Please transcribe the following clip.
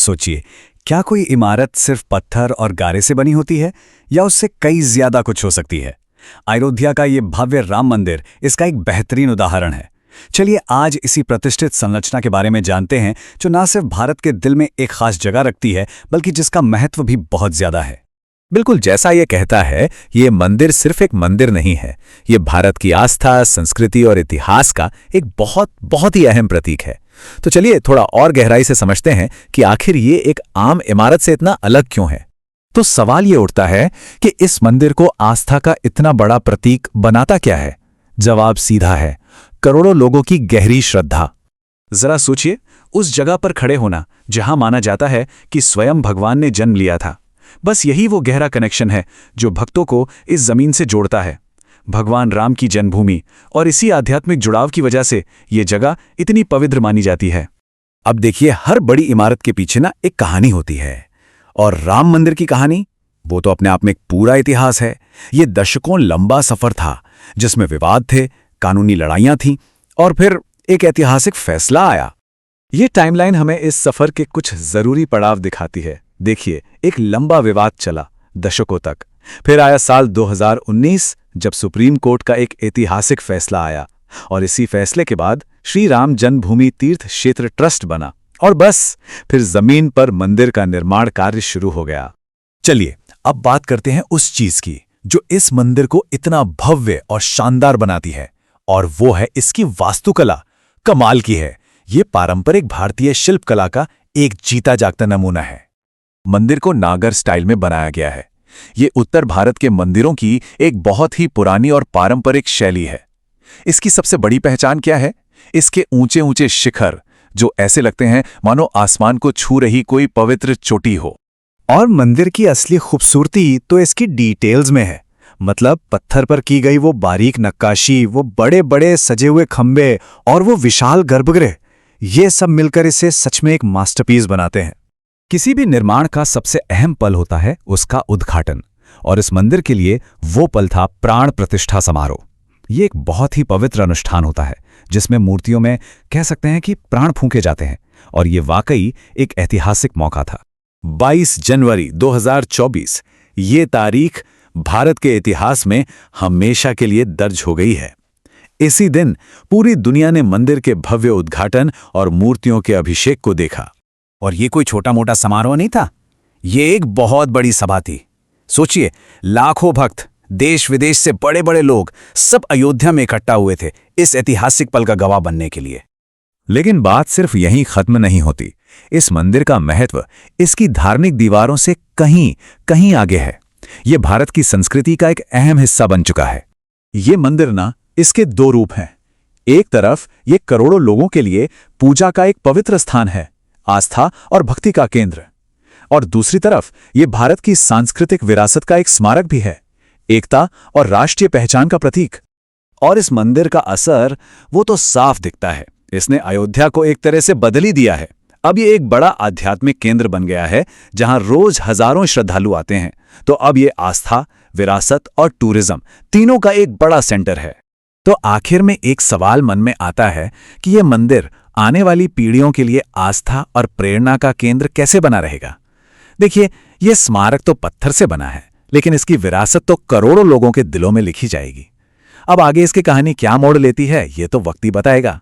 सोचिए, क्या कोई इमारत सिर्फ पत्थर और गारे से बनी होती है या उससे कई ज्यादा कुछ हो सकती है? अयोध्या का ये भव्य राम मंदिर इसका एक बेहतरीन उदाहरण है। चलिए आज इसी प्रतिष्ठित संरचना के बारे में जानते हैं, जो न सिर्फ भारत के दिल में एक खास जगह रखती है बल्कि जिसका महत्व भी बहुत ज्यादा है। बिल्कुल जैसा ये कहता है, ये मंदिर सिर्फ एक मंदिर नहीं है, ये भारत की आस्था, संस्कृति और इतिहास का एक बहुत बहुत ही अहम प्रतीक है। तो चलिए थोड़ा और गहराई से समझते हैं कि आखिर ये एक आम इमारत से इतना अलग क्यों है। तो सवाल ये उठता है कि इस मंदिर को आस्था का इतना बड़ा प्रतीक बनाता क्या है? जवाब सीधा है, करोड़ों लोगों की गहरी श्रद्धा। जरा सोचिए, उस जगह पर खड़े होना जहां माना जाता है कि स्वयं भगवान ने जन्म लिया था। बस यही वो गहरा कनेक्शन है जो भक्तों को इस जमीन से जोड़ता है, भगवान राम की जन्मभूमि। और इसी आध्यात्मिक जुड़ाव की वजह से ये जगह इतनी पवित्र मानी जाती है। अब देखिए, हर बड़ी इमारत के पीछे ना एक कहानी होती है, और राम मंदिर की कहानी वो तो अपने आप में एक पूरा इतिहास है। ये दशकों लंबा सफर था जिसमें विवाद थे, कानूनी लड़ाइयां थीं, और फिर एक ऐतिहासिक फैसला आया। ये टाइमलाइन हमें इस सफर के कुछ जरूरी पड़ाव दिखाती है। देखिए, एक लंबा विवाद चला दशकों तक, फिर आया साल 2019 जब सुप्रीम कोर्ट का एक ऐतिहासिक फैसला आया, और इसी फैसले के बाद श्री राम जन्मभूमि तीर्थ क्षेत्र ट्रस्ट बना, और बस फिर जमीन पर मंदिर का निर्माण कार्य शुरू हो गया। चलिए अब बात करते हैं उस चीज की जो इस मंदिर को इतना भव्य और शानदार बनाती है, और वो है इसकी वास्तुकला। कमाल की है, ये पारंपरिक भारतीय शिल्पकला का एक जीता जागता नमूना है। मंदिर को नागर स्टाइल में बनाया गया है। ये उत्तर भारत के मंदिरों की एक बहुत ही पुरानी और पारंपरिक शैली है। इसकी सबसे बड़ी पहचान क्या है? इसके ऊंचे ऊंचे शिखर जो ऐसे लगते हैं मानो आसमान को छू रही कोई पवित्र चोटी हो। और मंदिर की असली खूबसूरती तो इसकी डिटेल्स में है। मतलब पत्थर पर की गई वो बारीक नक्काशी, वो बड़े बड़े सजे हुए खंभे और वो विशाल गर्भगृह, ये सब मिलकर इसे सच में एक मास्टरपीस बनाते हैं। किसी भी निर्माण का सबसे अहम पल होता है उसका उद्घाटन, और इस मंदिर के लिए वो पल था प्राण प्रतिष्ठा समारोह। ये एक बहुत ही पवित्र अनुष्ठान होता है जिसमें मूर्तियों में कह सकते हैं कि प्राण फूंके जाते हैं, और ये वाकई एक ऐतिहासिक मौका था। 22 जनवरी 2024 ये तारीख भारत के इतिहास में हमेशा के लिए दर्ज हो गई है। इसी दिन पूरी दुनिया ने मंदिर के भव्य उद्घाटन और मूर्तियों के अभिषेक को देखा। और ये कोई छोटा मोटा समारोह नहीं था, ये एक बहुत बड़ी सभा थी। सोचिए, लाखों भक्त, देश विदेश से बड़े बड़े लोग सब अयोध्या में इकट्ठा हुए थे इस ऐतिहासिक पल का गवाह बनने के लिए। लेकिन बात सिर्फ यहीं खत्म नहीं होती। इस मंदिर का महत्व इसकी धार्मिक दीवारों से कहीं कहीं आगे है। ये भारत की संस्कृति का एक अहम हिस्सा बन चुका है। ये मंदिर ना, इसके दो रूप हैं। एक तरफ ये करोड़ों लोगों के लिए पूजा का एक पवित्र स्थान है, आस्था और भक्ति का केंद्र, और दूसरी तरफ ये भारत की सांस्कृतिक विरासत का एक स्मारक भी है, एकता और राष्ट्रीय पहचान का प्रतीक। और इस मंदिर का असर वो तो साफ दिखता है। इसने अयोध्या को एक तरह से बदल ही दिया है। अब ये एक बड़ा आध्यात्मिक केंद्र बन गया है जहां रोज हजारों श्रद्धालु आते हैं। तो अब ये आस्था, विरासत और टूरिज्म तीनों का एक बड़ा सेंटर है। तो आखिर में एक सवाल मन में आता है कि ये मंदिर आने वाली पीढ़ियों के लिए आस्था और प्रेरणा का केंद्र कैसे बना रहेगा? देखिए, ये स्मारक तो पत्थर से बना है, लेकिन इसकी विरासत तो करोड़ों लोगों के दिलों में लिखी जाएगी। अब आगे इसकी कहानी क्या मोड़ लेती है, ये तो वक्त ही बताएगा।